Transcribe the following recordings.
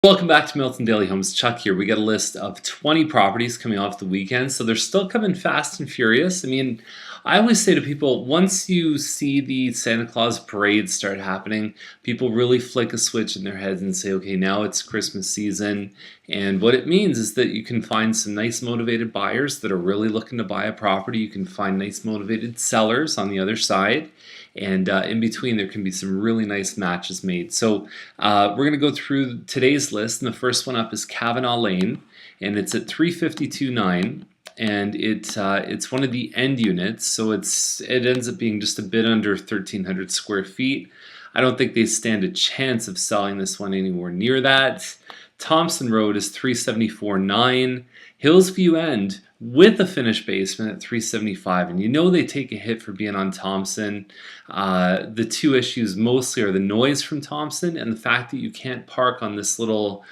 Welcome back to Milton Daily Homes. Chuck here. We got a list of 20 properties coming off the weekend, so they're still coming fast and furious. I always say to people, once you see the Santa Claus parade start happening, people really flick a switch in their heads and say, okay, now it's Christmas season. And what it means is that you can find some nice motivated buyers that are really looking to buy a property. You can find nice motivated sellers on the other side. And in between, there can be some really nice matches made. So we're going to go through today's list, and the first one up is Kavanaugh Lane, and it's at 352.9, and it's one of the end units, so it ends up being just a bit under 1,300 square feet. I don't think they stand a chance of selling this one anywhere near that. Thompson Road is 374.9. Hillsview End with a finished basement at 375, and you know they take a hit for being on Thompson. The two issues mostly are the noise from Thompson and the fact that you can't park on this little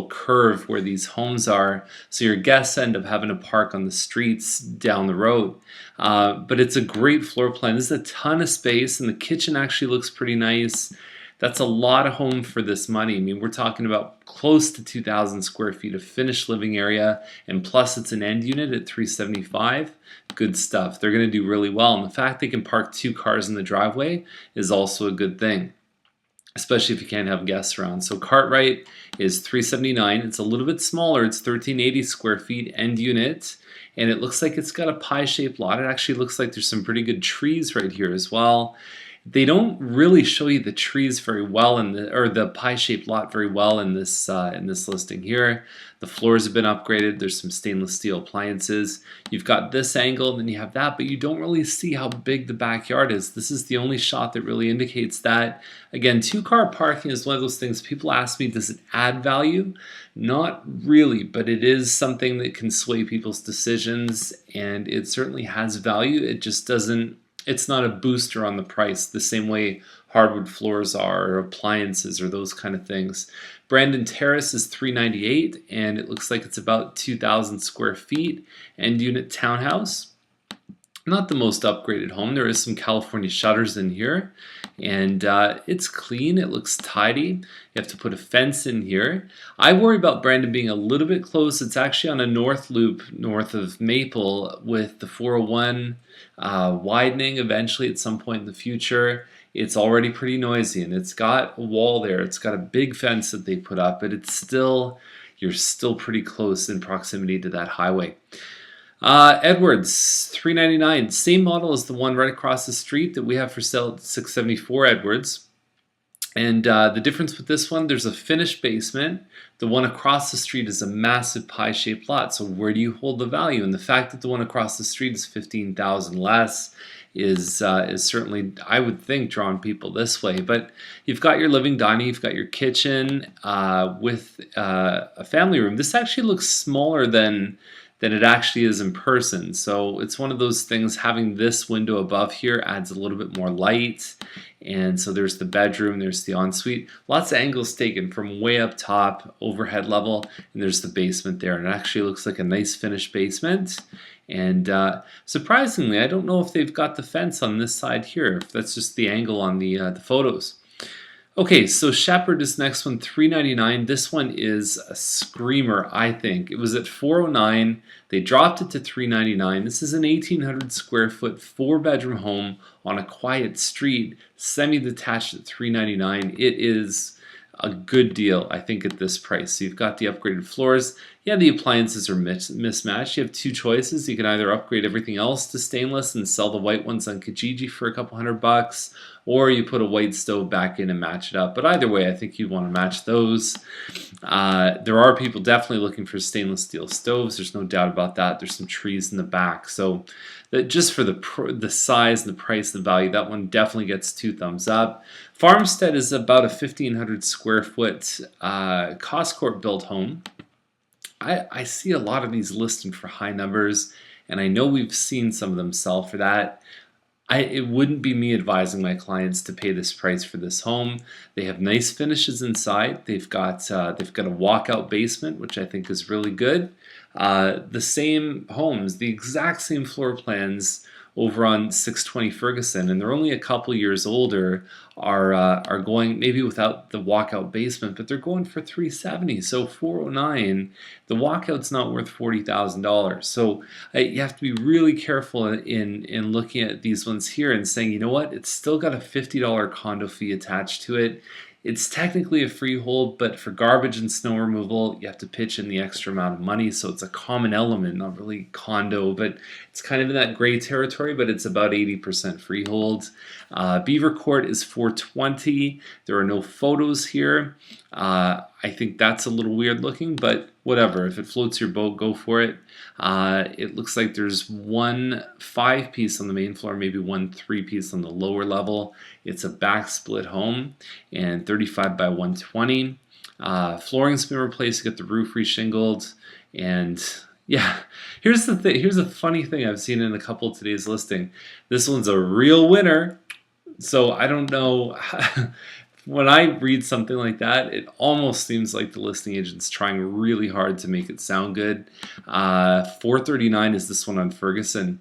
curve where these homes are, so your guests end up having to park on the streets down the road. But it's a great floor plan. There's a ton of space, and the kitchen actually looks pretty nice. That's a lot of home for this money. We're talking about close to 2,000 square feet of finished living area, and plus it's an end unit at 375. Good stuff. They're going to do really well, and the fact they can park 2 cars in the driveway is also a good thing, especially if you can't have guests around. So Cartwright is 379. It's a little bit smaller. It's 1,380 square feet end unit, and it looks like it's got a pie-shaped lot. It actually looks like there's some pretty good trees right here as well. They don't really show you the trees very well or the pie-shaped lot very well in this listing here. The floors have been upgraded. There's some stainless steel appliances. You've got this angle, and then you have that, but you don't really see how big the backyard is. This is the only shot that really indicates that. Again, 2-car parking is one of those things people ask me, does it add value? Not really, but it is something that can sway people's decisions, and it certainly has value. It just doesn't. It's not a booster on the price the same way hardwood floors are, or appliances, or those kind of things. Brandon Terrace is 398, and it looks like it's about 2,000 square feet. End unit townhouse. Not the most upgraded home. There is some California shutters in here, and it's clean. It looks tidy. You have to put a fence in here. I worry about Brandon being a little bit close. It's actually on a north loop north of Maple, with the 401 widening eventually at some point in the future. It's already pretty noisy, and it's got a wall there. It's got a big fence that they put up, but you're still pretty close in proximity to that highway. Edwards, 399, same model as the one right across the street that we have for sale at 674 Edwards. And the difference with this one, there's a finished basement. The one across the street is a massive pie-shaped lot. So where do you hold the value? And the fact that the one across the street is 15,000 less is certainly, I would think, drawing people this way. But you've got your living dining, you've got your kitchen with a family room. This actually looks smaller than it actually is in person. So it's one of those things, having this window above here adds a little bit more light. And so there's the bedroom, there's the ensuite. Lots of angles taken from way up top, overhead level, and there's the basement there. And it actually looks like a nice finished basement. And surprisingly, I don't know if they've got the fence on this side here, if that's just the angle on the photos. Okay, so Shepherd is next one, 399. This one is a screamer, I think. It was at 409. They dropped it to 399. This is an 1,800 square foot 4-bedroom home on a quiet street, semi-detached at 399. It is a good deal, I think, at this price. So you've got the upgraded floors. Yeah, the appliances are mismatched. You have 2 choices. You can either upgrade everything else to stainless and sell the white ones on Kijiji for a couple $100, or you put a white stove back in and match it up. But either way, I think you'd want to match those. There are people definitely looking for stainless steel stoves. There's no doubt about that. There's some trees in the back. So that just for the size, the price, the value, that one definitely gets 2 thumbs up. Farmstead is about a 1,500 square foot Coscorp built home. I see a lot of these listed for high numbers, and I know we've seen some of them sell for that. It wouldn't be me advising my clients to pay this price for this home. They have nice finishes inside. They've got a walkout basement, which I think is really good. The same homes, the exact same floor plans over on 620 Ferguson, and they're only a couple years older, are going maybe without the walkout basement, but they're going for 370. So 409, the walkout's not worth $40,000. So you have to be really careful in looking at these ones here and saying, you know what, it's still got a $50 condo fee attached to it. It's technically a freehold, but for garbage and snow removal, you have to pitch in the extra amount of money. So it's a common element, not really condo, but it's kind of in that gray territory, but it's about 80% freehold. Beaver Court is 420. There are no photos here. I think that's a little weird looking, but whatever. If it floats your boat, go for it. It looks like there's one 5-piece on the main floor, maybe one 3-piece on the lower level. It's a back split home and 35 by 120. Flooring's been replaced. You get the roof reshingled, and yeah, here's the thing. Here's a funny thing I've seen in a couple of today's listing. This one's a real winner. So I don't know. When I read something like that, it almost seems like the listing agent's trying really hard to make it sound good. 439 is this one on Ferguson.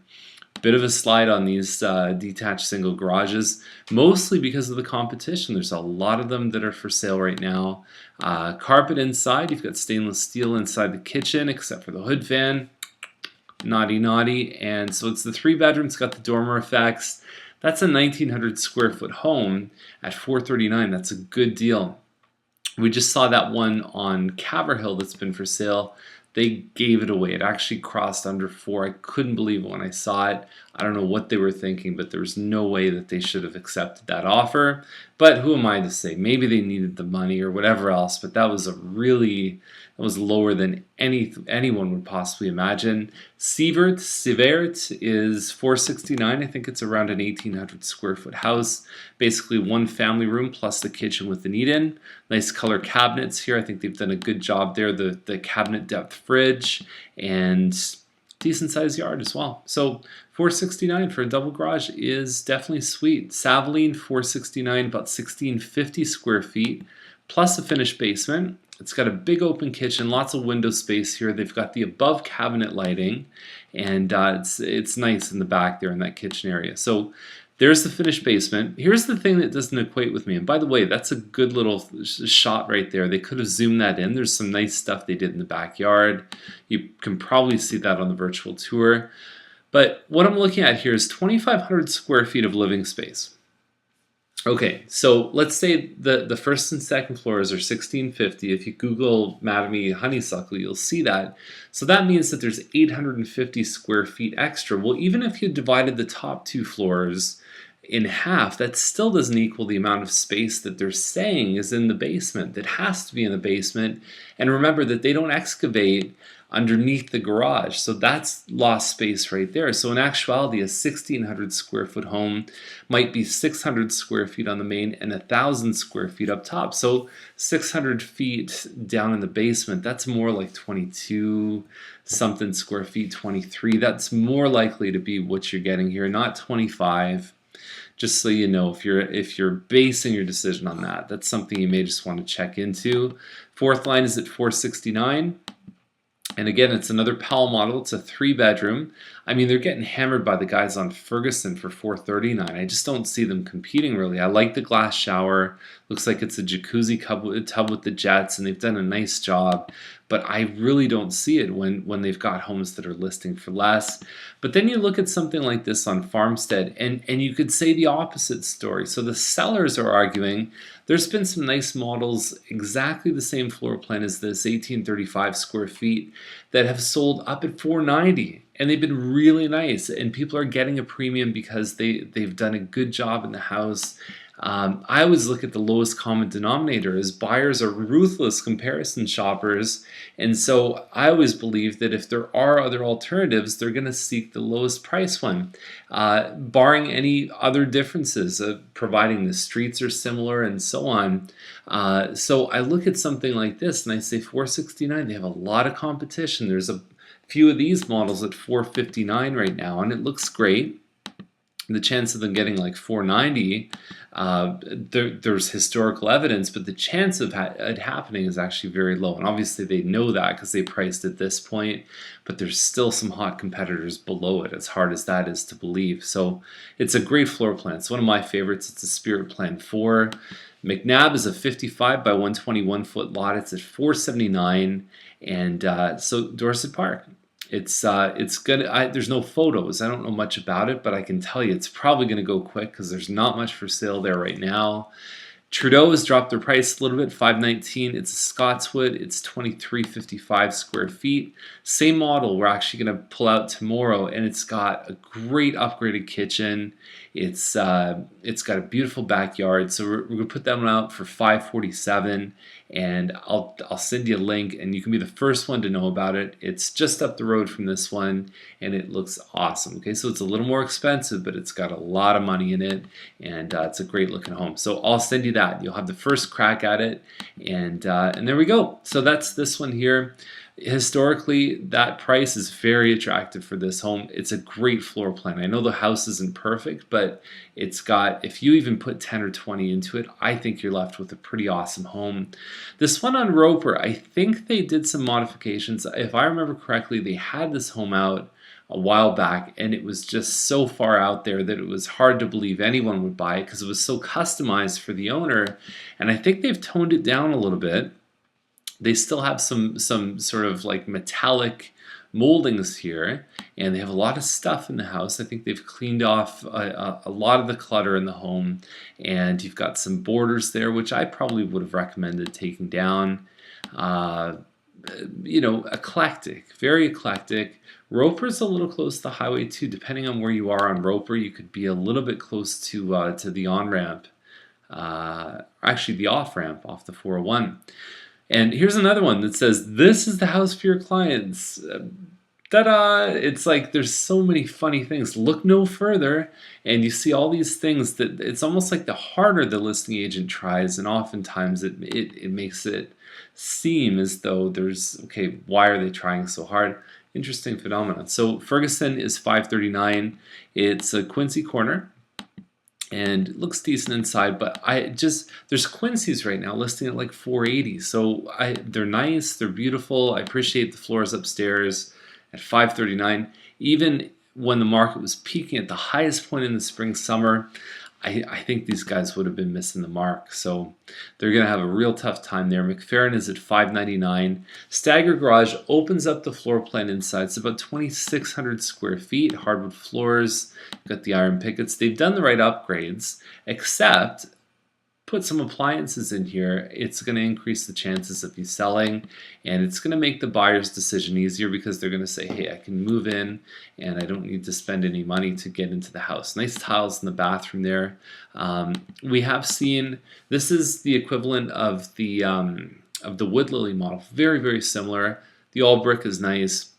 Bit of a slide on these detached single garages, mostly because of the competition. There's a lot of them that are for sale right now. Carpet inside, you've got stainless steel inside the kitchen, except for the hood fan. Naughty, naughty. And so it's the 3-bedroom, it's got the dormer effects. That's a 1,900 square foot home at $439. That's a good deal. We just saw that one on Caverhill that's been for sale. They gave it away. It actually crossed under 4. I couldn't believe it when I saw it. I don't know what they were thinking, but there was no way that they should have accepted that offer. But who am I to say? Maybe they needed the money or whatever else, but that was lower than anyone would possibly imagine. Sivert is 469. I think it's around an 1,800 square foot house. Basically one family room plus the kitchen with an eat-in. Nice color cabinets here. I think they've done a good job there. The cabinet depth fridge and decent sized yard as well. So 469 for a double garage is definitely sweet. Savaline 469, about 1,650 square feet plus a finished basement. It's got a big open kitchen, lots of window space here. They've got the above cabinet lighting, and it's nice in the back there in that kitchen area. So there's the finished basement. Here's the thing that doesn't equate with me. And by the way, that's a good little shot right there. They could have zoomed that in. There's some nice stuff they did in the backyard. You can probably see that on the virtual tour. But what I'm looking at here is 2,500 square feet of living space. Okay, so let's say the first and second floors are 1,650. If you Google Mattamy Honeysuckle, you'll see that. So that means that there's 850 square feet extra. Well, even if you divided the top 2 floors in half, that still doesn't equal the amount of space that they're saying is in the basement, that has to be in the basement. And remember that they don't excavate underneath the garage, so that's lost space right there. So in actuality, a 1,600 square foot home might be 600 square feet on the main and 1,000 square feet up top. So 600 feet down in the basement, that's more like 22 something square feet, 23. That's more likely to be what you're getting here, not 25. Just so you know, if you're basing your decision on that, that's something you may just want to check into. Fourth line is at 469. And again, it's another Powell model. It's a 3-bedroom. I mean, they're getting hammered by the guys on Ferguson for 439. I just don't see them competing really. I like the glass shower. Looks like it's a jacuzzi tub with the jets, and they've done a nice job. But I really don't see it when they've got homes that are listing for less. But then you look at something like this on Farmstead, and you could say the opposite story. So the sellers are arguing there's been some nice models, exactly the same floor plan as this, 1,835 square feet, that have sold up at 490. And they've been really nice, and people are getting a premium because they've done a good job in the house. I always look at the lowest common denominator, as buyers are ruthless comparison shoppers, and so I always believe that if there are other alternatives, they're going to seek the lowest price one, barring any other differences, providing the streets are similar and so on. So I look at something like this and I say 469, they have a lot of competition. There's a few of these models at 459 right now, and it looks great. the chance of them getting like 490, there's historical evidence, but the chance of it happening is actually very low. And obviously they know that because they priced at this point, but there's still some hot competitors below it, as hard as that is to believe. So it's a great floor plan. It's one of my favorites. It's a Spirit Plan 4. McNabb is a 55 by 121 foot lot. It's at 479, and so Dorset Park. It's good. There's no photos. I don't know much about it, but I can tell you it's probably going to go quick because there's not much for sale there right now. Trudeau has dropped their price a little bit, $519. It's a Scotswood. It's 2355 square feet. Same model we're actually going to pull out tomorrow, and it's got a great upgraded kitchen. It's got a beautiful backyard. So we're going to put that one out for $547, and I'll send you a link, and you can be the first one to know about it. It's just up the road from this one, and it looks awesome. Okay, so it's a little more expensive, but it's got a lot of money in it, and it's a great looking home. So I'll send you that. You'll have the first crack at it, and there we go. So that's this one here. Historically, that price is very attractive for this home. It's a great floor plan. I know the house isn't perfect, but it's got, if you even put 10 or 20 into it, I think you're left with a pretty awesome home. This one on Roper, I think they did some modifications. If I remember correctly, they had this home out a while back, and it was just so far out there that it was hard to believe anyone would buy it because it was so customized for the owner. And I think they've toned it down a little bit. They still have some sort of like metallic moldings here, and they have a lot of stuff in the house. I think they've cleaned off a lot of the clutter in the home, and you've got some borders there, which I probably would have recommended taking down. Eclectic, very eclectic. Roper's a little close to the highway too. Depending on where you are on Roper, you could be a little bit close to the on-ramp, actually the off-ramp off the 401. And here's another one that says, this is the house for your clients. Ta-da! It's like there's so many funny things. Look no further, and you see all these things that it's almost like the harder the listing agent tries, and oftentimes it makes it seem as though there's, okay, why are they trying so hard? Interesting phenomenon. So Ferguson is $539. It's a Quincy corner, and it looks decent inside, but there's Quincy's right now listing at like $480. So they're nice, they're beautiful. I appreciate the floors upstairs at $539. Even when the market was peaking at the highest point in the spring summer, I think these guys would have been missing the mark. So they're going to have a real tough time there. McFerrin is at $599. Stagger Garage opens up the floor plan inside. It's about 2,600 square feet, hardwood floors, got the iron pickets. They've done the right upgrades, except put some appliances in here. It's going to increase the chances of you selling, and it's going to make the buyer's decision easier because they're going to say, hey, I can move in and I don't need to spend any money to get into the house. Nice tiles in the bathroom there. We have seen, this is the equivalent of the Wood Lily model. Very, very similar. The all brick is nice.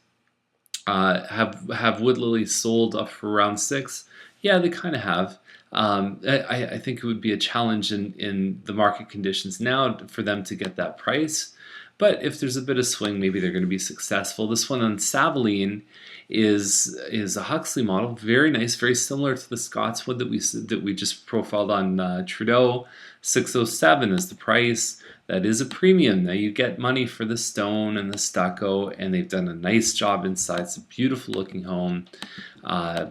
Have Wood Lilies sold up for around $6? Yeah, they kind of have. I think it would be a challenge in the market conditions now for them to get that price. But if there's a bit of swing, maybe they're going to be successful. This one on Savaline is a Huxley model, very nice, very similar to the Scotswood that we just profiled on Trudeau. $607 is the price. That is a premium. Now you get money for the stone and the stucco, and they've done a nice job inside. It's a beautiful looking home.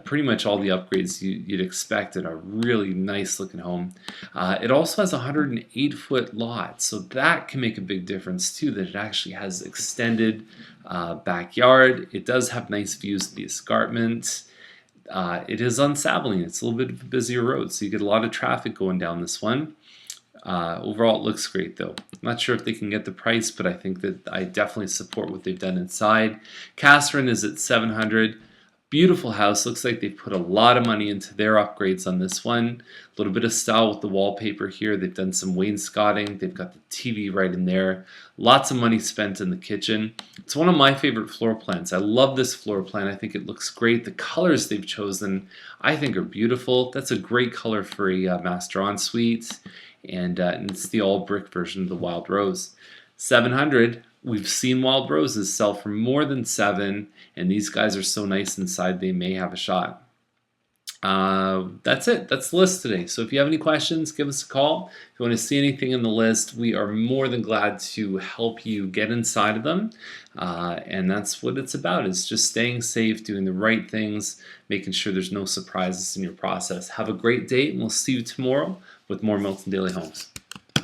Pretty much all the upgrades you'd expect in a really nice looking home. It also has a 108-foot lot, so that can make a big difference too, that it actually has extended backyard. It does have nice views of the escarpment. It is on Savaline. It's a little bit of a busier road, so you get a lot of traffic going down this one. Overall, it looks great though. I'm not sure if they can get the price, but I think that I definitely support what they've done inside. Casarin is at $700. Beautiful house. Looks like they've put a lot of money into their upgrades on this one. A little bit of style with the wallpaper here. They've done some wainscoting. They've got the TV right in there. Lots of money spent in the kitchen. It's one of my favorite floor plans. I love this floor plan. I think it looks great. The colors they've chosen, I think, are beautiful. That's a great color for a master ensuite. And it's the all brick version of the Wild Rose. $700. We've seen Wild Roses sell for more than $7, and these guys are so nice inside they may have a shot. That's it. That's the list today. So if you have any questions, give us a call. If you want to see anything in the list, we are more than glad to help you get inside of them. And that's what it's about, is just staying safe, doing the right things, making sure there's no surprises in your process. Have a great day, and we'll see you tomorrow with more Milton Daily Homes.